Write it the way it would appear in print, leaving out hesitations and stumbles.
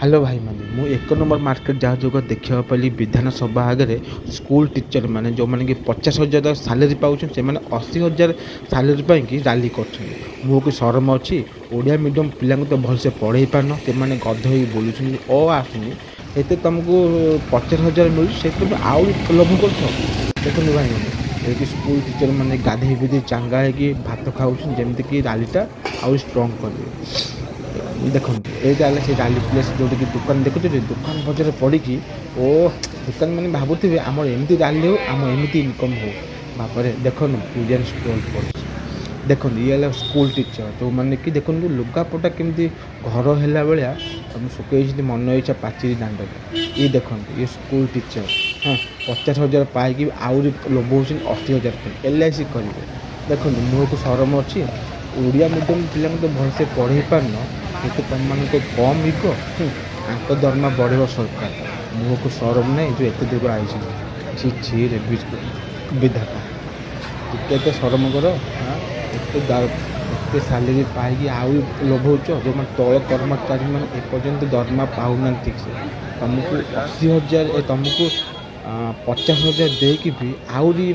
hello भाई मैंने मु एक नंबर मार्केट जहाँ जो देखा पाली विधानसभा आगे स्कूल टीचर मैंने जो मैंने कि 50,000 सालेरी पाँच से 80,000 सालेरी पाई रैली कर शरम अच्छी ओडिया मीडियम पिला तो भलसे पढ़े पारन से गध हो बोलुं आसुनी एत तुमको 50,000 मिलूँ से तुम आउ लोभ कर देखो भाई मैंने ये स्कूल टीचर मैंने गाधे गुधे चांगा है भात खाऊँ जमीक रैलीटा आउ स्ट्रंग कर देखो এইটা ହେଲା ସେ ଡାଲି ପ୍ଲେସ୍ ଯେଉଁଠିକି ଦୋକାନ ଦେଖୁଛନ୍ତି ଦୋକାନ ବଜାର ପଡ଼ିକି ଓ ଦୋକାନ ମାନେ ଭାବୁଥିବେ ଆମର ଏମିତି ଡାଲି ହେଉ ଆମ ଏମିତି ଇନକମ୍ ହେଉ ବାପରେ ଦେଖନ୍ତୁ ବିରିୟାନୀ ଷ୍ଟଲ୍ ପଡ଼ିଛି ଦେଖନ୍ତୁ ଇଏ ହେଲା ସ୍କୁଲ ଟିଚର ଯେଉଁମାନେ କି ଦେଖନ୍ତୁ ଲୁଗାପଟା କେମିତି ଘର ହେଲା ଭଳିଆ ତମେ ଶୁଖେଇଛନ୍ତି ମନ ଇଚ୍ଛା ପାଚିରି ଦାଣ୍ଡରେ ଇଏ ଦେଖନ୍ତୁ ଇଏ ସ୍କୁଲ ଟିଚର ହଁ 50,000 ପାଇକି ଆହୁରି ଲୋଭଉଛନ୍ତି 80,000 ପାଇଁ LIC କରିବେ ଦେଖନ୍ତୁ ମୁହଁକୁ ସରମ ଅଛି ଓଡ଼ିଆ ମିଡ଼ିୟମ୍ ପିଲାଙ୍କୁ ତ ଭଲସେ ପଢ଼େଇ ପାରୁନ କିନ୍ତୁ ତୁମମାନଙ୍କୁ କମ୍ ଇଗୋ ଦରମା ବଢ଼ିବ ସରକାର ମୁହଁକୁ ସରମ ନାହିଁ ଯେଉଁ ଏତେ ଦୂର ଆଇଛନ୍ତି ରେ ବିଧାତା ଟିକେ ଏତେ ସରମ କର ଏତେ ସାଲେରୀ ପାଇକି ଆଉ ଲୋଭଉଛ ଯେଉଁମାନେ ତଳ କର୍ମଚାରୀମାନେ ଏପର୍ଯ୍ୟନ୍ତ ଦରମା ପାଉନାହାନ୍ତି ଠିକ୍ସେ ତୁମକୁ 80,000 ତୁମକୁ 50,000 ଦେଇକି ବି ଆହୁରି